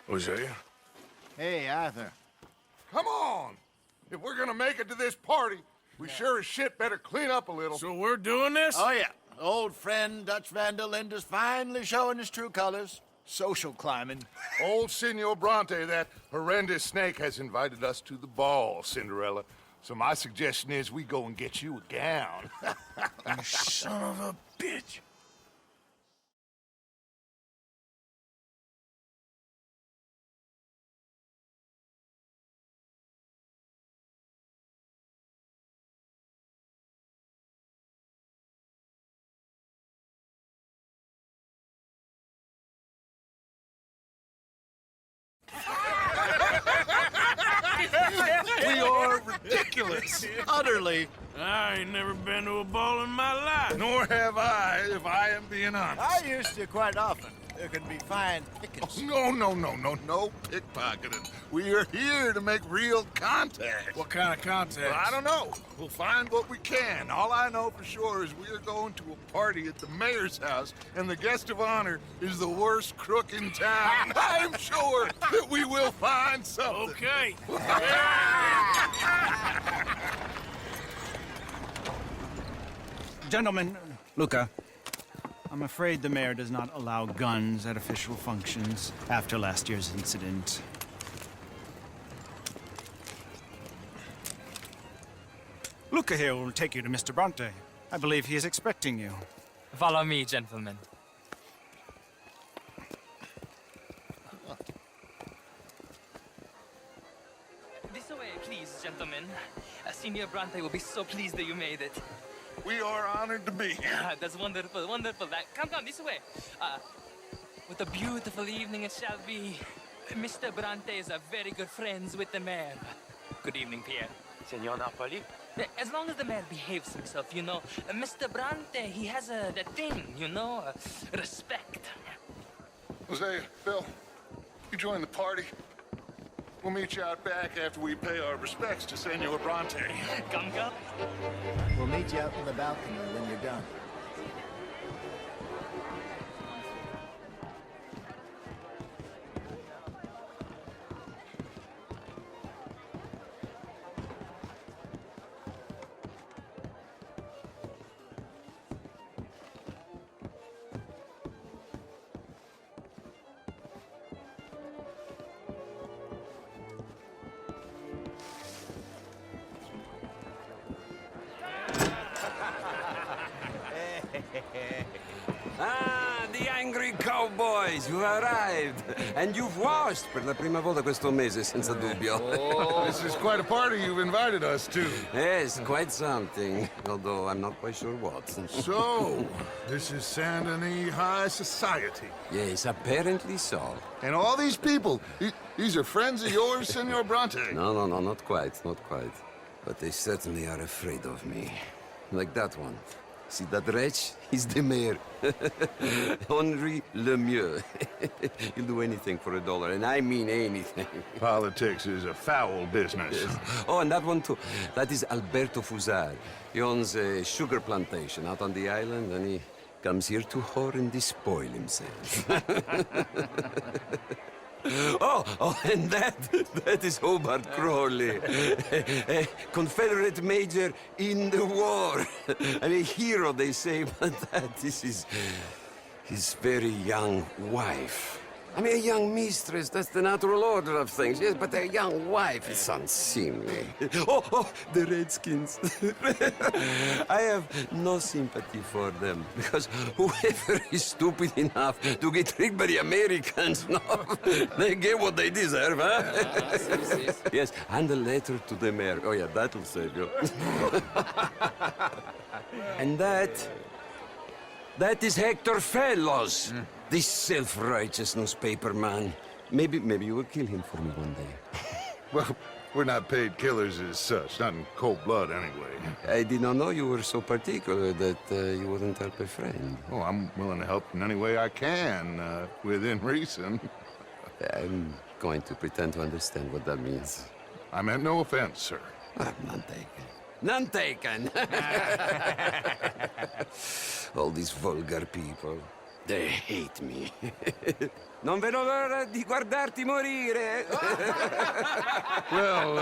Hosea? Hey, Arthur. Come on! If we're gonna make it to this party, we sure as shit better clean up a little. So we're doing this? Oh, yeah. Old friend Dutch Van der Linde's finally showing his true colors. Social climbing. Old Senor Bronte, that horrendous snake, has invited us to the ball, Cinderella. So my suggestion is we go and get you a gown. You son of a bitch. We are ridiculous. Utterly. I ain't never been to a ball in my life. Nor have I, if I am being honest. I used to quite often. There can be fine pickets. No pickpocketing. We are here to make real contact. What kind of contact? Well, I don't know. We'll find what we can. All I know for sure is we are going to a party at the mayor's house, and the guest of honor is the worst crook in town. I'm sure that we will find something. Okay. Gentlemen, Luca, I'm afraid the mayor does not allow guns at official functions after last year's incident. Luca here will take you to Mr. Bronte. I believe he is expecting you. Follow me, gentlemen. This way, please, gentlemen. Senior Bronte will be so pleased that you made it. We are honored to be here. That's wonderful, wonderful. Come, this way. What a beautiful evening it shall be. Mr. Bronte is a very good friends with the mayor. Good evening, Pierre. Senor Napoli? As long as the mayor behaves himself, you know. Mr. Bronte, he has that thing, you know, respect. Hosea, Bill, you join the party. We'll meet you out back after we pay our respects to Senor Bronte. Come. We'll meet you out in the balcony when you're done. Ah, the angry cowboys, you arrived. And you've washed per la prima volta questo mese, senza dubbio. This is quite a party you've invited us to. Yes, quite something. Although I'm not quite sure what. So, this is Saint Denis High Society. Yes, apparently so. And all these people, these are friends of yours, Senor Bronte? No, not quite, not quite. But they certainly are afraid of me. Like that one. See that wretch? He's the mayor. Henri Lemieux. He'll do anything for $1, and I mean anything. Politics is a foul business. Yes. Oh, and that one too. That is Alberto Fusar. He owns a sugar plantation out on the island, and he comes here to whore and despoil himself. Oh, and that is Hobart Crawley, a Confederate major in the war. And a hero, they say, but that is his very young wife. I mean, a young mistress, that's the natural order of things, yes, but a young wife is unseemly. Oh, the Redskins. I have no sympathy for them, because whoever is stupid enough to get tricked by the Americans, no, they get what they deserve, huh? Yes, and a letter to the mayor. Oh, yeah, that'll save you. And that is Hector Fellows. This self-righteous newspaper man. Maybe you will kill him for me one day. Well, we're not paid killers as such, not in cold blood anyway. I did not know you were so particular that you wouldn't help a friend. Oh, I'm willing to help in any way I can, within reason. I'm going to pretend to understand what that means. I meant no offense, sir. None taken. None taken! All these vulgar people. They hate me. Non vedo l'ora di guardarti morire. Well,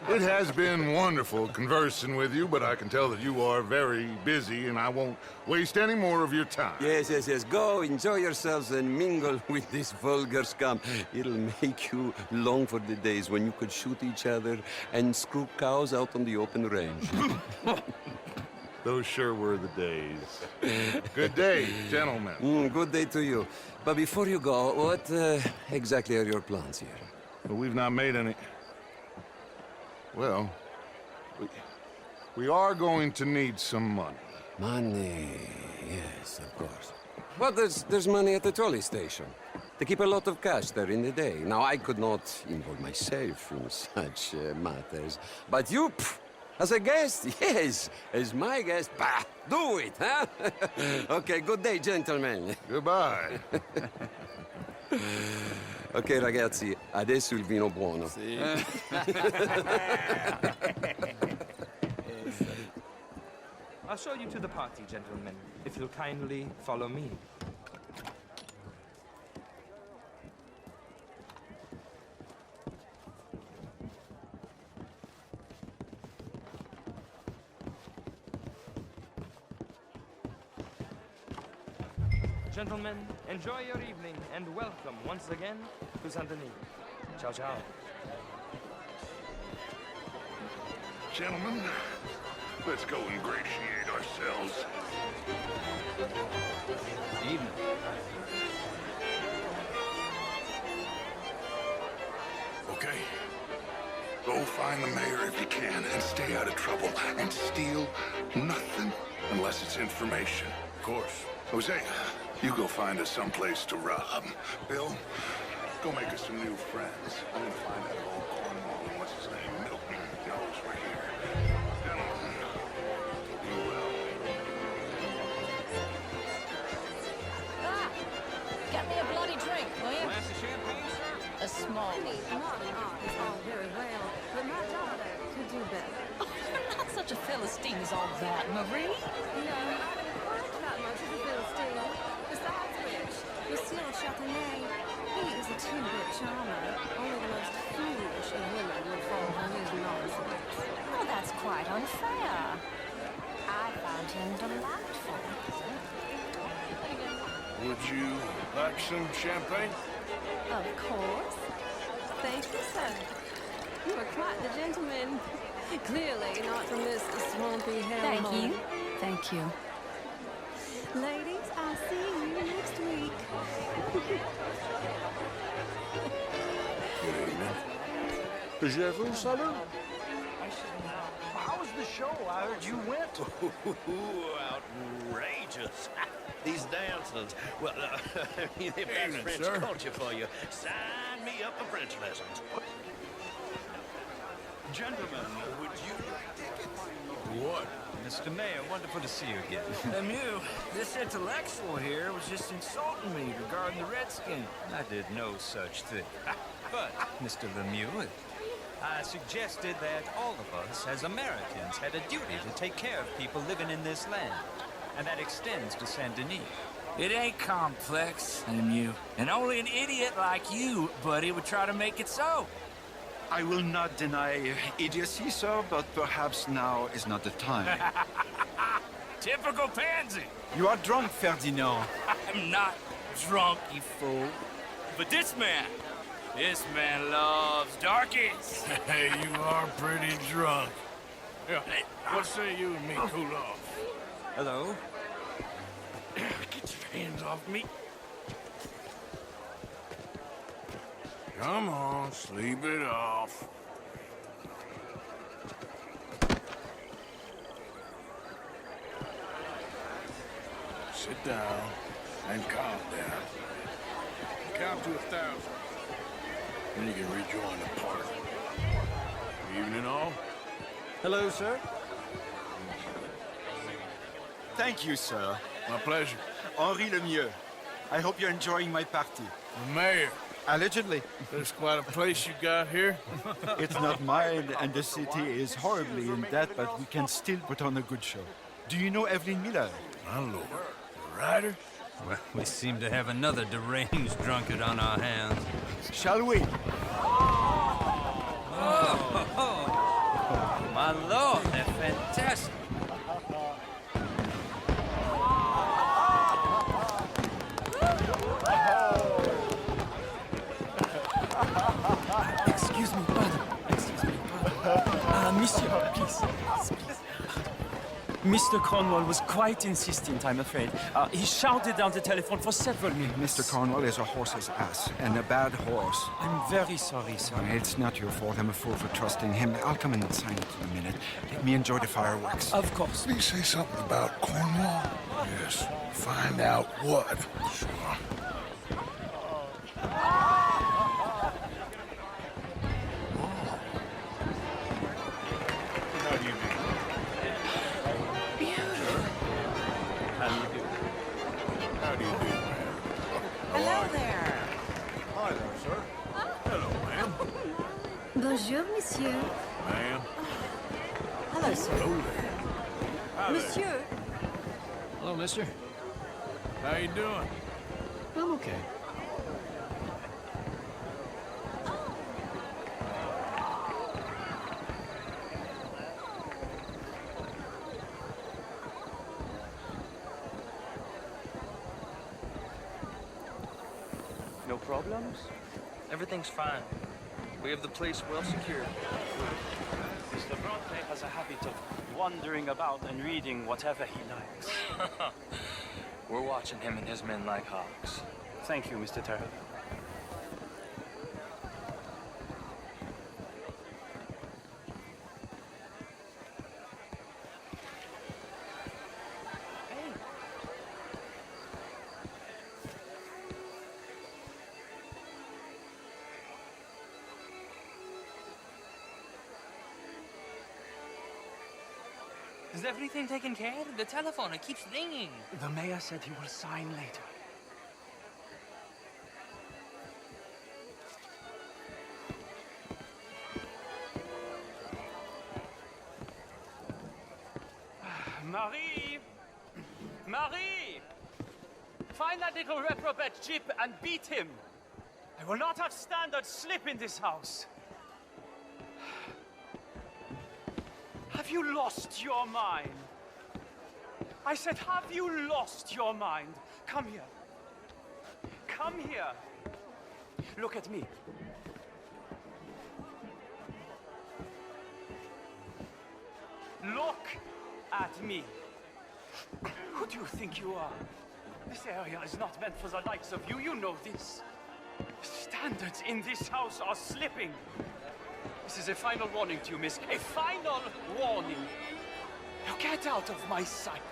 it has been wonderful conversing with you, but I can tell that you are very busy, and I won't waste any more of your time. Yes, yes, yes. Go, enjoy yourselves and mingle with this vulgar scum. It'll make you long for the days when you could shoot each other and screw cows out on the open range. Those sure were the days. Good day, gentlemen. Good day to you. But before you go, what exactly are your plans here? Well, we've not made any... Well, we are going to need some money. Money, yes, of course. Well, there's money at the trolley station. They keep a lot of cash there in the day. Now, I could not involve myself in such matters. But you, as a guest, yes, as my guest, bah, do it, huh? Okay, good day, gentlemen. Goodbye. Ok, ragazzi, adesso il vino buono. I'll show you to the party, gentlemen, if you'll kindly follow me. Gentlemen, enjoy your evening and welcome once again to Saint Denis. Ciao, ciao. Gentlemen, let's go ingratiate ourselves. Evening. Okay. Go find the mayor if you can and stay out of trouble and steal nothing unless it's information. Of course. Jose, you go find us someplace to rob. Bill, go make us some new friends. I'm gonna find that old Cornwall and what's his name? Milton knows we're here. Gentlemen, be well. Ah! Get me a bloody drink, will you? Glass of champagne, sir? A small one. Modern art is all very well, but my daughter could do better. You're not such a Philistine as all that, Marie. No, I don't quite that much of a Philistine. Besides which, Monsieur Châtenay, he is a two-bit charmer. Only the most foolish of women would fall for his nonsense. Oh, that's quite unfair. I found him delightful. Would you like some champagne? Of course. Thank you, sir. You are quite the gentleman. Clearly not from this swampy hellhole. Thank you. Thank you. Ladies, I'll see you next week. Good evening. Je vous salue. How was the show? I heard you went. Outrageous. These dancers. Well, if that's Evening, French sir. culture for you, sign me up for French lessons. Gentlemen, would you like tickets? What? Mr. Mayor, wonderful to see you again. Lemieux, this intellectual here was just insulting me regarding the Redskin. I did no such thing. But, Mr. Lemieux, I suggested that all of us, as Americans, had a duty to take care of people living in this land. And that extends to Saint Denis. It ain't complex, Lemieux. And only an idiot like you, buddy, would try to make it so. I will not deny idiocy, sir, but perhaps now is not the time. Typical pansy. You are drunk, Ferdinand. I'm not drunk, you fool. But this man loves darkies. Hey, you are pretty drunk. Yeah, what say you and me cool off? Hello? Get your hands off me. Come on, sleep it off. Sit down and calm down. Count to 1,000. Then you can rejoin the party. Evening all. Hello, sir. Thank you, sir. My pleasure. Henri Lemieux. I hope you're enjoying my party. The mayor. Allegedly. There's quite a place you got here. It's not mine, and the city is horribly in debt, but we can still put on a good show. Do you know Evelyn Miller? My lord. The writer? Well, we seem to have another deranged drunkard on our hands. Shall we? Oh, my lord, they're fantastic. Excuse me, pardon. Excuse me, pardon. Monsieur, please. Mr. Cornwall was quite insistent, I'm afraid. He shouted down the telephone for several minutes. Mr. Cornwall is a horse's ass, and a bad horse. I'm very sorry, sir. It's not your fault. I'm a fool for trusting him. I'll come in and sign it in a minute. Let me enjoy the fireworks. Of course. Did he say something about Cornwall? Yes. Find out what. Sure. Hello there. Hi there, sir. Hello, ma'am. Bonjour, monsieur. Ma'am. Hello, sir. Hello there. Hi there. Monsieur. Hello, mister. How you doing? I'm okay. No problems? Everything's fine. We have the place well secured. Mr. Bronte has a habit of wandering about and reading whatever he likes. We're watching him and his men like hawks. Thank you, Mr. Terrell. Is everything taken care of? The telephone, it keeps ringing. The mayor said he will sign later. Marie! Marie! Find that little reprobate Jip and beat him. I will not have standard slip in this house. Have you lost your mind? I said, have you lost your mind? Come here. Come here. Look at me. Look at me. Who do you think you are? This area is not meant for the likes of you. You know this. Standards in this house are slipping. This is a final warning to you, miss. A final warning. Now get out of my sight.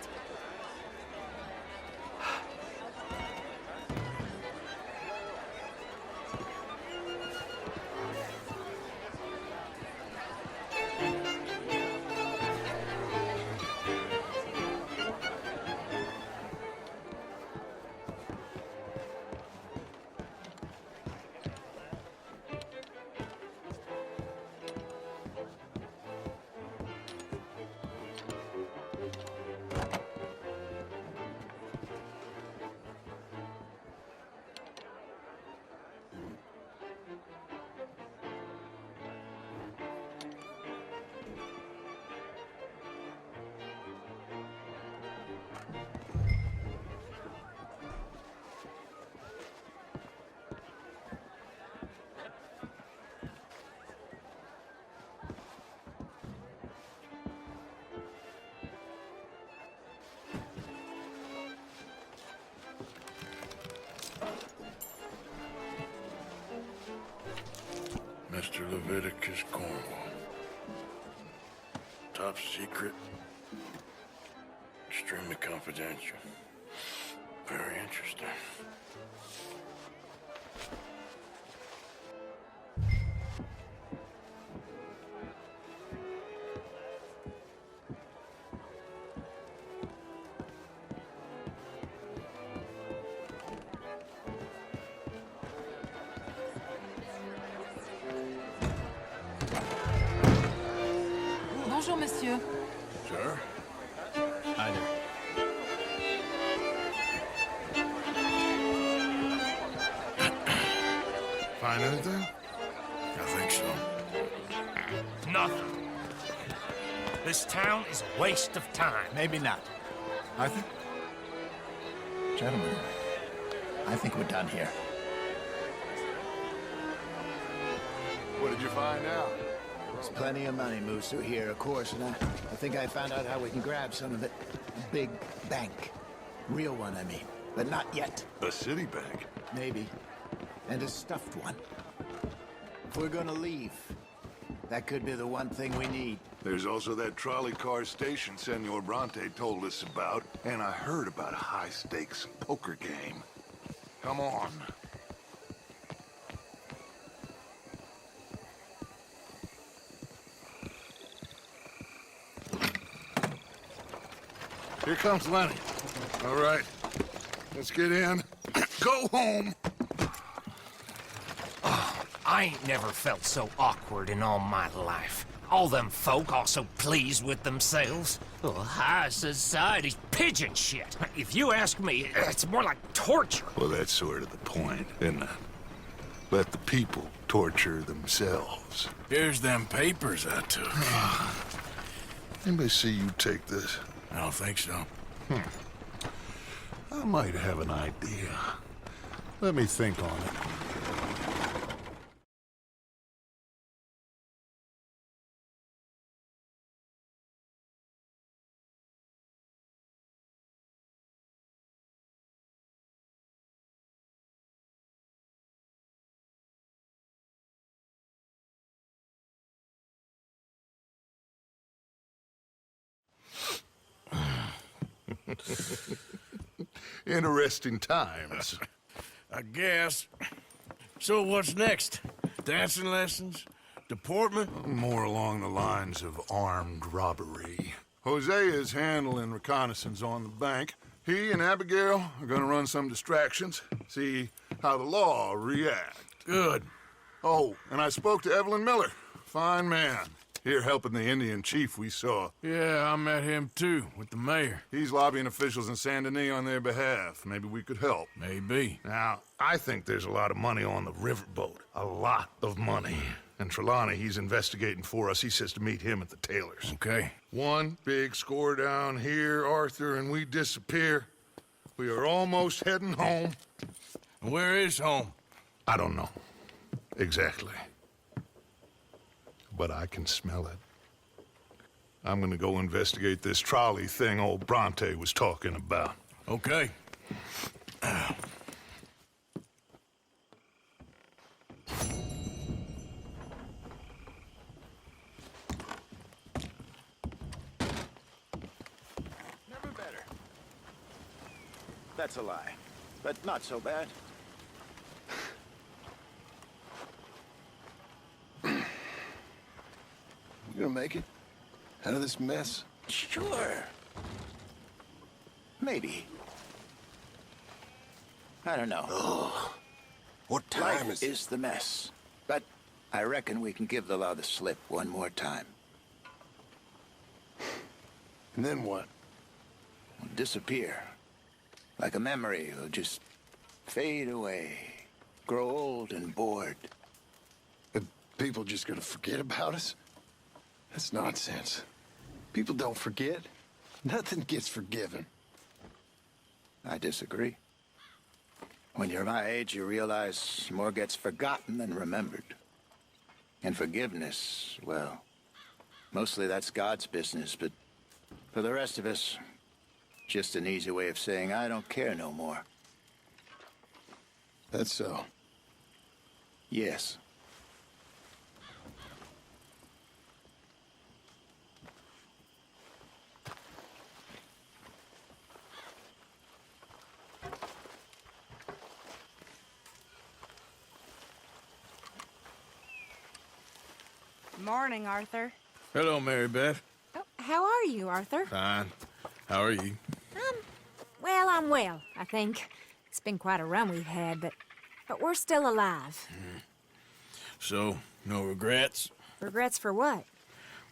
Mr. Leviticus Cornwall. Top secret. Extremely confidential. Very interesting. Bonjour, monsieur. Sir? Hi there. find anything? I think so. Nothing. This town is a waste of time. Maybe not. Arthur? Gentlemen, I think we're done here. What did you find out? There's plenty of money moves through here, of course, and I think I found out how we can grab some of it. A big bank. Real one, I mean. But not yet. A city bank? Maybe. And a stuffed one. If we're gonna leave, that could be the one thing we need. There's also that trolley car station Senor Bronte told us about, and I heard about a high-stakes poker game. Come on. Here comes Lenny. All right, let's get in. Go home. I ain't never felt so awkward in all my life. All them folk all so pleased with themselves. Oh, high society's pigeon shit. If you ask me, it's more like torture. Well, that's sort of the point, isn't it? Let the people torture themselves. Here's them papers I took. Anybody see you take this? I don't think so. I might have an idea. Let me think on it. Interesting times. I guess. So what's next? Dancing lessons? Deportment? More along the lines of armed robbery. Jose is handling reconnaissance on the bank. He and Abigail are gonna run some distractions, see how the law react. Good. Oh, and I spoke to Evelyn Miller. Fine man. Here helping the Indian chief we saw. Yeah, I met him too, with the mayor. He's lobbying officials in Saint Denis on their behalf. Maybe we could help. Maybe. Now, I think there's a lot of money on the riverboat. A lot of money. And Trelawney, he's investigating for us. He says to meet him at the Taylor's. Okay. One big score down here, Arthur, and we disappear. We are almost heading home. And where is home? I don't know. Exactly. But I can smell it. I'm gonna go investigate this trolley thing old Bronte was talking about. Okay. Never better. That's a lie, but not so bad. You gonna make it? Out of this mess? Sure. Maybe. I don't know. Oh, what time Life is the mess. But I reckon we can give the law the slip one more time. And then what? We'll disappear. Like a memory, it'll just fade away. Grow old and bored. Are people just gonna forget about us? That's nonsense. People don't forget. Nothing gets forgiven. I disagree. When you're my age, you realize more gets forgotten than remembered. And forgiveness, well, mostly that's God's business, but for the rest of us, just an easy way of saying, I don't care no more. That's so. Yes. Morning, Arthur. Hello, Mary Beth. Oh, how are you, Arthur? Fine. How are you? Well, I'm well, I think. It's been quite a run we've had, but we're still alive. So, no regrets? Regrets for what?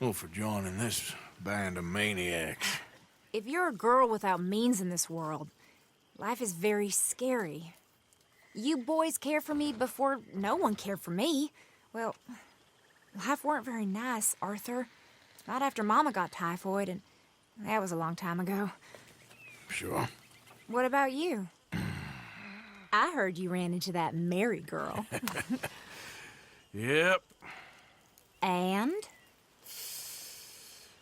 Well, for joining this band of maniacs. If you're a girl without means in this world, life is very scary. You boys cared for me before no one cared for me. Well, life weren't very nice, Arthur. Not after Mama got typhoid, and that was a long time ago. Sure. What about you? I heard you ran into that Mary girl. Yep. And?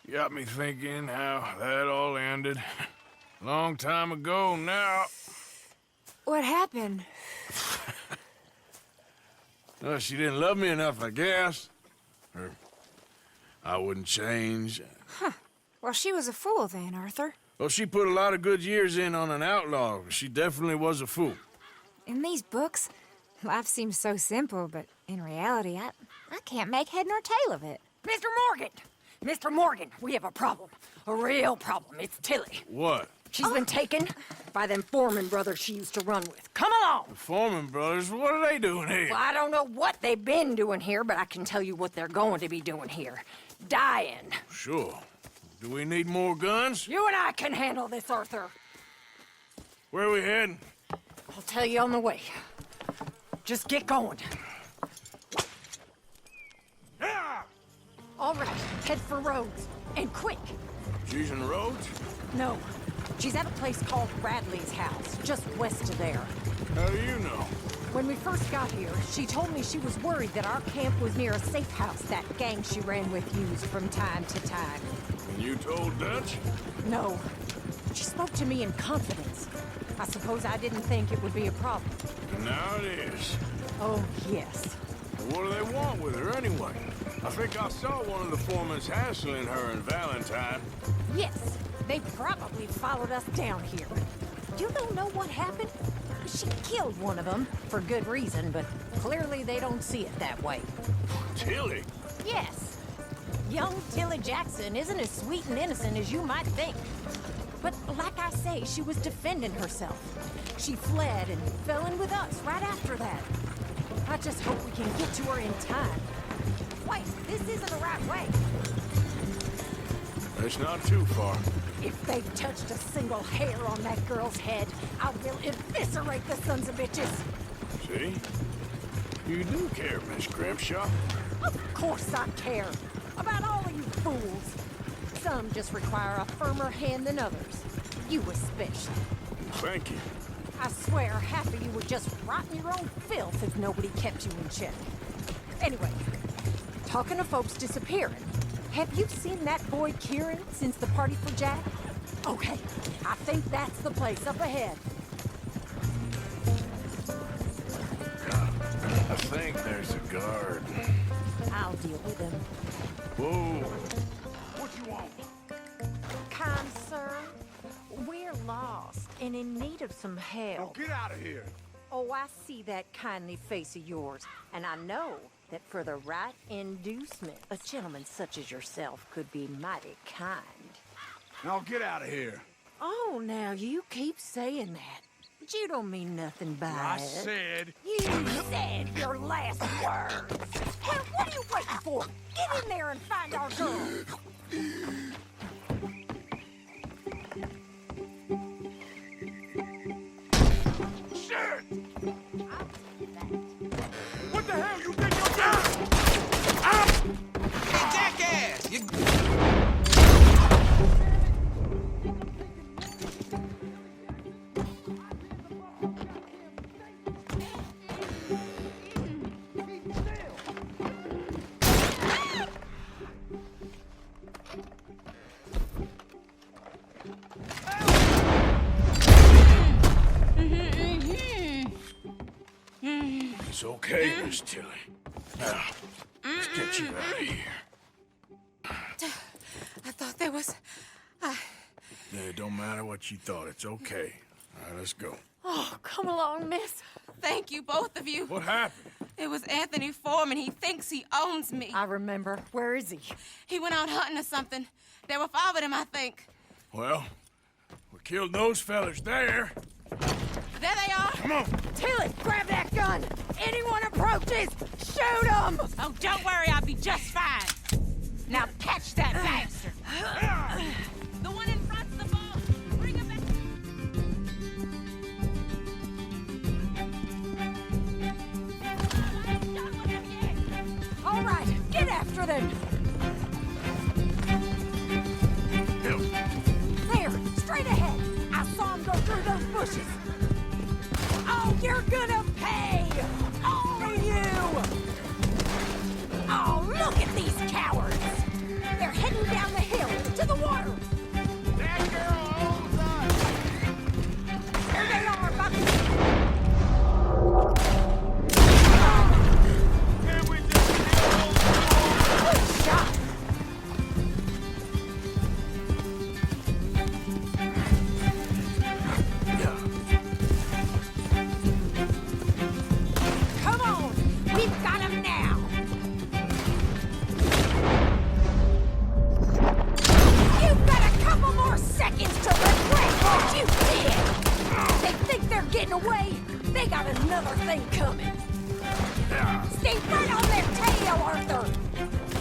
Got me thinking how that all ended. Long time ago now. What happened? Well, she didn't love me enough, I guess. Or I wouldn't change. Huh. Well, she was a fool then, Arthur. Well, she put a lot of good years in on an outlaw. She definitely was a fool. In these books, life seems so simple, but in reality, I can't make head nor tail of it. Mr. Morgan! Mr. Morgan, we have a problem. A real problem. It's Tilly. What? She's been taken by them Foreman brothers she used to run with. Come along! The Foreman brothers? What are they doing here? Well, I don't know what they've been doing here, but I can tell you what they're going to be doing here. Dying. Sure. Do we need more guns? You and I can handle this, Arthur. Where are we heading? I'll tell you on the way. Just get going. All right, head for Rhodes. And quick. She's in Rhodes? No. She's at a place called Radley's house, just west of there. How do you know? When we first got here, she told me she was worried that our camp was near a safe house that gang she ran with used from time to time. And you told Dutch? No. She spoke to me in confidence. I suppose I didn't think it would be a problem. And now it is. Oh, yes. What do they want with her anyway? I think I saw one of the foremans hassling her and Valentine. Yes, they probably followed us down here. You don't know what happened? She killed one of them, for good reason, but clearly they don't see it that way. Tilly? Yes. Young Tilly Jackson isn't as sweet and innocent as you might think. But like I say, she was defending herself. She fled and fell in with us right after that. I just hope we can get to her in time. Wait, this isn't the right way. It's not too far. If they've touched a single hair on that girl's head, I will eviscerate the sons of bitches. See? You do care, Miss Grimshaw. Of course I care. About all of you fools. Some just require a firmer hand than others. You especially. Thank you. I swear half of you would just rot in your own filth if nobody kept you in check. Anyway, talking of folks disappearing, have you seen that boy Kieran since the party for Jack? Okay, I think that's the place up ahead. I think there's a guard. I'll deal with him. Whoa. What you want? Kind sir, we're lost and in need of some help. Get out of here. Oh, I see that kindly face of yours, and I know that for the right inducement, a gentleman such as yourself could be mighty kind. Now get out of here. Oh, now you keep saying that. But you don't mean nothing by I it. said... You said your last words. Well, what are you waiting for? Get in there and find our girl. What the hell you think you're doing? Hey, jackass! You... It's okay, Miss Tilly. Now, let's get you out of here. I thought there was... Yeah, it don't matter what you thought. It's okay. All right, let's go. Oh, come along, miss. Thank you, both of you. What happened? It was Anthony Foreman. He thinks he owns me. I remember. Where is he? He went out hunting or something. There were 5 of them, I think. Well, we killed those fellas there. There they are. Come on. Tilly, grab that gun. Anyone approaches, shoot them. Oh, don't worry. I'll be just fine. Now catch that bastard. The one in front's the boss. Bring him back. him! There, straight ahead. I saw him go through those bushes. Oh, you're gonna pay! All of you! Oh, look at these cowards! They're heading down the hill to the water. That girl owns us! There they are, Bucky! Can we just kill Good shot! Come on! We've got him now! You've got a couple more seconds to regret what you did! They think they're getting away? They got another thing coming! Stay right on their tail, Arthur!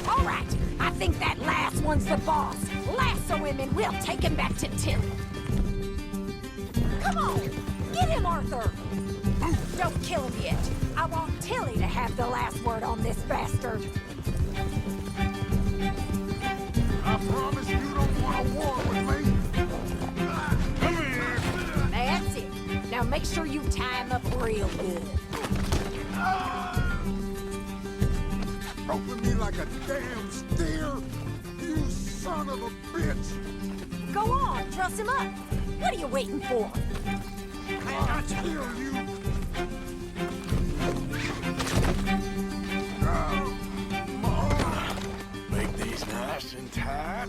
All right, I think that last one's the boss. Lasso him and we'll take him back to Tilly. Come on! Get him, Arthur! Don't kill him yet. I want Tilly to have the last word on this bastard. I promise you don't want a war with me. Come here. That's it. Now make sure you tie him up real good. Roping me like a damn steer. You son of a bitch. Go on, truss him up. What are you waiting for? I'll kill you. Make these nice and tight.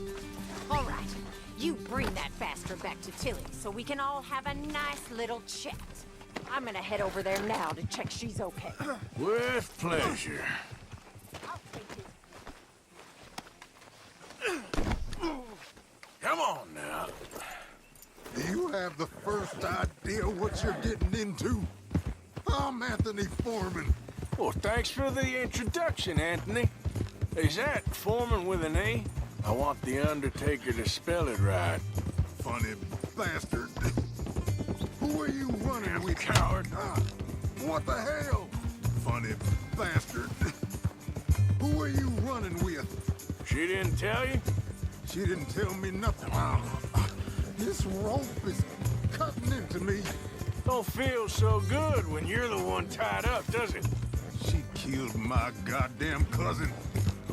All right, you bring that bastard back to Tilly so we can all have a nice little chat. I'm gonna head over there now to check she's okay. With pleasure. Come on now. Do you have the first idea what you're getting into? I'm Anthony Foreman. Well, thanks for the introduction, Anthony. Is that Foreman with an A? I want the Undertaker to spell it right. Funny bastard. Who are you running with? Coward. What the hell? Funny bastard. Who are you running with? She didn't tell you? She didn't tell me nothing. This rope is cutting into me. Don't feel so good when you're the one tied up, does it? She killed my goddamn cousin.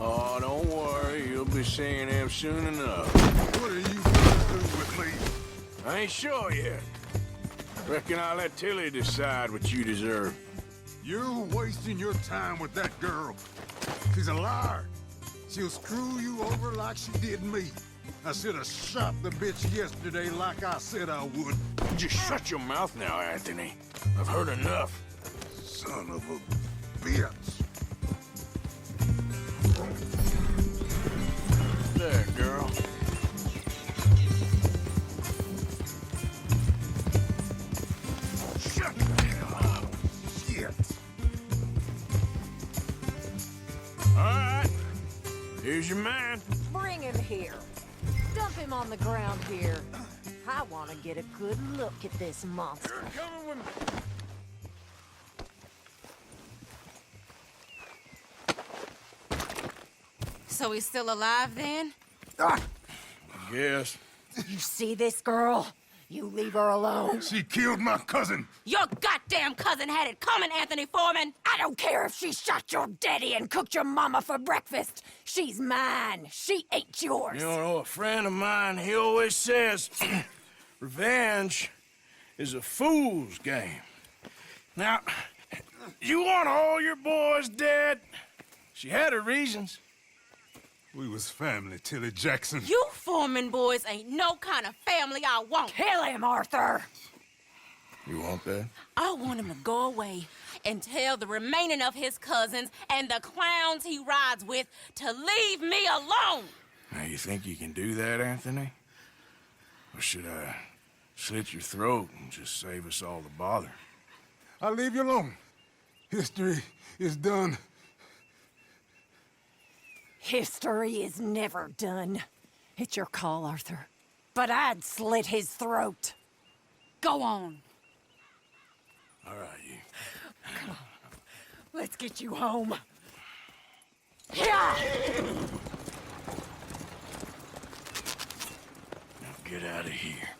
Oh, don't worry. You'll be seeing him soon enough. What are you gonna do with me? I ain't sure yet. Reckon I'll let Tilly decide what you deserve. You're wasting your time with that girl. She's a liar. She'll screw you over like she did me. I should have shot the bitch yesterday like I said I would. Just shut your mouth now, Anthony. I've heard enough. Son of a bitch. There, girl. Shut the hell up. Shit. All right. Here's your man. Bring him here. Dump him on the ground here. I want to get a good look at this monster. You're coming with me. So he's still alive then? Yes. You see this girl? You leave her alone. She killed my cousin. Your goddamn cousin had it coming, Anthony Foreman! I don't care if she shot your daddy and cooked your mama for breakfast. She's mine. She ain't yours. You know, a friend of mine, he always says, revenge is a fool's game. Now, you want all your boys dead? She had her reasons. We was family, Tilly Jackson. You Foreman boys ain't no kind of family I want. Kill him, Arthur. You want that? I want him to go away and tell the remaining of his cousins and the clowns he rides with to leave me alone. Now, you think you can do that, Anthony? Or should I slit your throat and just save us all the bother? I'll leave you alone. History is done. History is never done. It's your call, Arthur. But I'd slit his throat. Go on. All right, you. Come on. Let's get you home. Now get out of here.